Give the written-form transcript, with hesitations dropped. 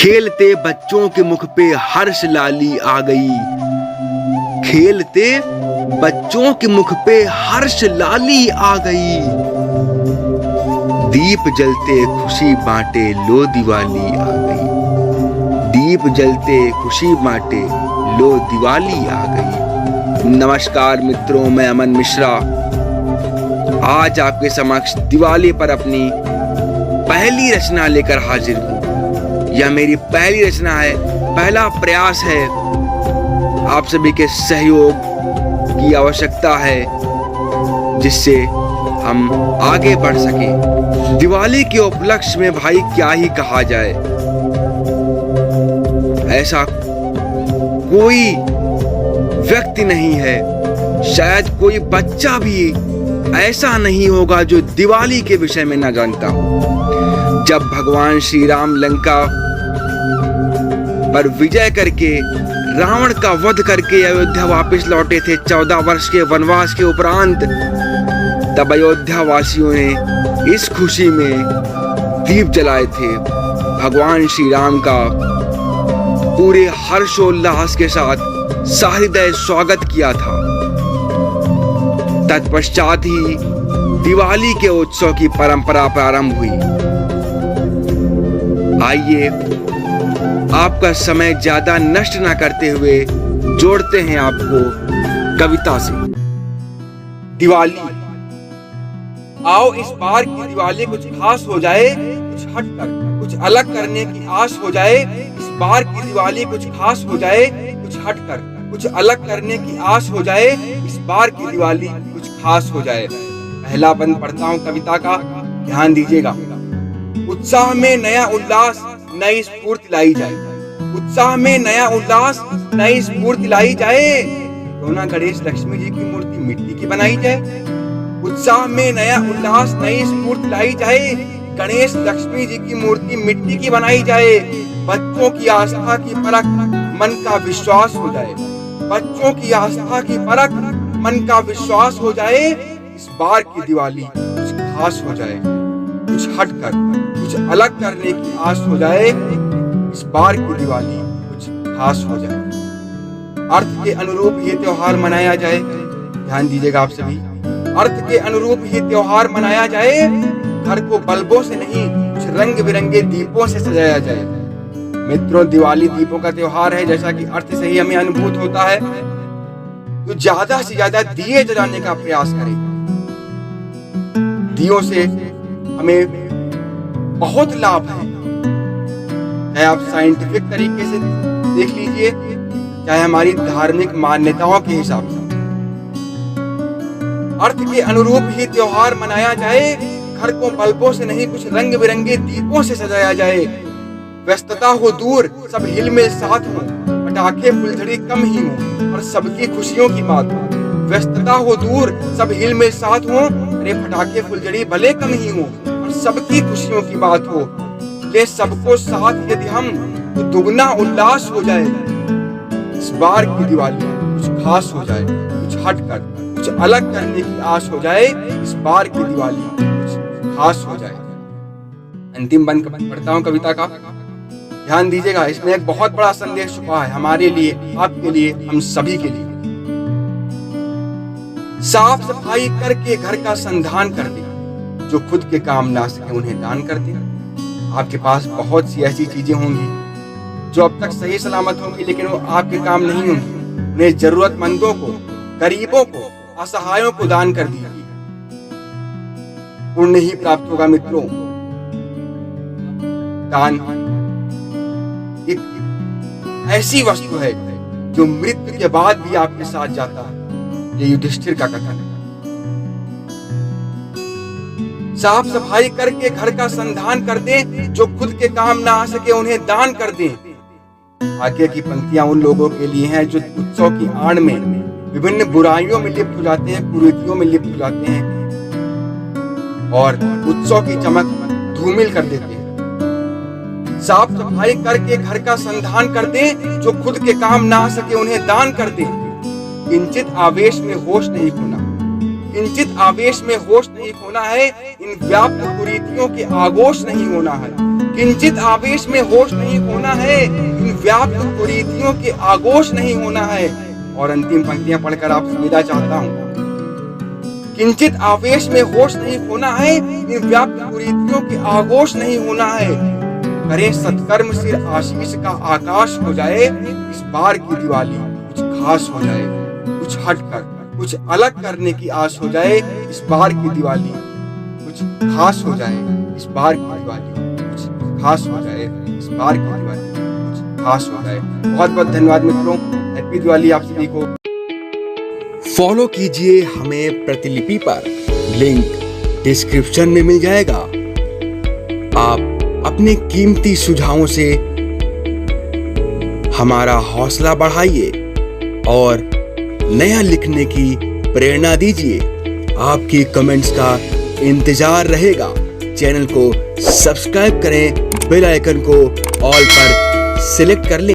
खेलते बच्चों के मुख पे हर्ष लाली आ गई। खेलते बच्चों के मुख पे हर्ष लाली आ गई। दीप जलते खुशी बांटे लो दिवाली आ गई। दीप जलते खुशी बांटे लो दिवाली आ गई। नमस्कार मित्रों, मैं अमन मिश्रा आज आपके समक्ष दिवाली पर अपनी पहली रचना लेकर हाजिर हूँ। यह मेरी पहली रचना है, पहला प्रयास है। आप सभी के सहयोग की आवश्यकता है जिससे हम आगे बढ़ सकें। दिवाली के उपलक्ष्य में भाई क्या ही कहा जाए। ऐसा कोई व्यक्ति नहीं है, शायद कोई बच्चा भी ऐसा नहीं होगा जो दिवाली के विषय में न जानता हो। जब भगवान श्री राम लंका पर विजय करके रावण का वध करके अयोध्या वापस लौटे थे 14 वर्ष के वनवास के उपरांत, तब अयोध्या वासियों ने इस खुशी में दीप जलाए थे। भगवान श्री राम का पूरे हर्षोल्लास के साथ सहृदय स्वागत किया था। तत्पश्चात ही दिवाली के उत्सव की परंपरा प्रारंभ हुई। आइए आपका समय ज्यादा नष्ट न करते हुए जोड़ते हैं आपको कविता से। दिवाली, आओ इस बार की दिवाली कुछ खास हो जाए, कुछ हटकर कुछ अलग करने की आस हो जाए। इस बार की दिवाली कुछ खास हो जाए, कुछ हटकर कुछ अलग करने की आस हो जाए। इस बार की दिवाली कुछ खास हो जाए। पहला बंद पढ़ता हूँ कविता का, ध्यान दीजिएगा। उत्साह में नया उल्लास, नई स्फूर्ति लाई जाए। उत्साह में नया उल्लास, नई स्फूर्ति लाई जाए। क्यों ना गणेश लक्ष्मी जी की मूर्ति मिट्टी की बनाई जाए। उत्साह में नया उल्लास, नई स्फूर्ति लाई जाए। गणेश लक्ष्मी जी की मूर्ति मिट्टी की बनाई जाए। बच्चों की आस्था की परख, मन का विश्वास हो जाए। बच्चों की आस्था की परख, मन का विश्वास हो जाए। इस बार की दिवाली कुछ खास हो जाए, कुछ हटकर कुछ अलग करने की आस हो जाए। इस बार की दिवाली कुछ खास हो जाए। अर्थ के अनुरूप ये त्योहार मनाया जाए। ध्यान दीजिएगा आप सभी, अर्थ के अनुरूप ये त्योहार मनाया जाए। घर को बल्बों से नहीं, कुछ रंग बिरंगे दीपों से सजाया जाए। मित्रों, दिवाली दीपों का त्योहार है, जैसा कि अर्थ से ही हमें अनुभूत होता है। तो ज्यादा से ज्यादा दिए जलाने का प्रयास करें। दियों से हमें बहुत लाभ है। चाहे आप साइंटिफिक तरीके से देख लीजिए, चाहे हमारी धार्मिक मान्यताओं के हिसाब से। अर्थ के अनुरूप ही त्योहार मनाया जाए। घर को बल्बों से नहीं, कुछ रंग बिरंगे दीपों से सजाया जाए। व्यस्तता हो दूर, सब हिल मिल साथ हो। पटाखे फुलझड़ी कम ही हो और सबकी खुशियों की बात हो। व्यस्तता हो दूर, सब हिल मिल साथ हो। अरे पटाखे फुलझड़ी भले कम ही हो और सबकी खुशियों की बात हो। ले सबको साथ यदि हम, तो दुगना उल्लास हो जाए। इस बार की दिवाली कुछ खास हो जाए, कुछ हटकर कुछ अलग करने की आस हो जाए। इस बार की दिवाली कुछ खास हो जाए। अंतिम बंद पढ़ता हूँ कविता का, ध्यान दीजिएगा। इसमें एक बहुत बड़ा संदेश छुपा है हमारे लिए, आपके लिए, हम सभी के लिए। साफ सफाई करके घर का संधान कर दे। जो खुद के काम ना सके उन्हें दान कर दे। आपके पास बहुत सी ऐसी चीजें होंगी जो अब तक सही सलामत होंगी, लेकिन वो आपके काम नहीं होंगी। उन्हें जरूरतमंदों को, गरीबों को, असहायों को दान कर दीजिए। पुण्य ही प्राप्त होगा मित्रों। दान एक ऐसी वस्तु है जो मृत्यु के बाद भी आपके साथ जाता है। ये युधिष्ठिर का कथन है। साफ सफाई करके घर का संधान कर दें। जो खुद के काम ना आ सके उन्हें दान कर दें। आगे की पंक्तियां उन लोगों के लिए हैं जो उत्सव की आड़ में विभिन्न बुराइयों में लिप्त हो जाते हैं, कुरीतियों में लिप्त हो जाते हैं और उत्सव की चमक धूमिल कर देते हैं। साफ सफाई करके घर का संधान कर दें। जो खुद के काम ना आ सके उन्हें दान कर दें। किंचित आवेश में होश नहीं खोना। किंचित आवेश में होश नहीं खोना है। इन व्याप्त कुरीतियों के आगोश नहीं होना है। किंचित आवेश में होश नहीं होना है, इन व्याप्त कुरीतियों के आगोश नहीं होना है। और अंतिम पंक्तियां पढ़कर आपसे विदा चाहता हूं। किंचित आवेश में होश नहीं होना है, इन व्याप्त कुरीतियों के आगोश नहीं होना है। करें सत्कर्म सिर आशीष का आकाश हो जाए, इस बार की दिवाली कुछ खास हो जाए। कुछ हटकर कुछ अलग करने की आस हो जाए, इस बार की दिवाली कुछ खास हो जाए। इस बार की दिवाली कुछ खास हो जाए। इस बार की दिवाली कुछ खास हो जाए। बहुत बहुत धन्यवाद मित्रों। हैप्पी दिवाली आप सभी को। फॉलो कीजिए हमें प्रतिलिपि पर, लिंक डिस्क्रिप्शन में मिल जाएगा। आप अपने कीमती सुझावों से हमारा हौसला बढ़ाइए और नया लिखने की प्रेरणा दीजिए। आपकी कमेंट्स का इंतजार रहेगा। चैनल को सब्सक्राइब करें, बेल आइकन को ऑल पर सिलेक्ट कर लें।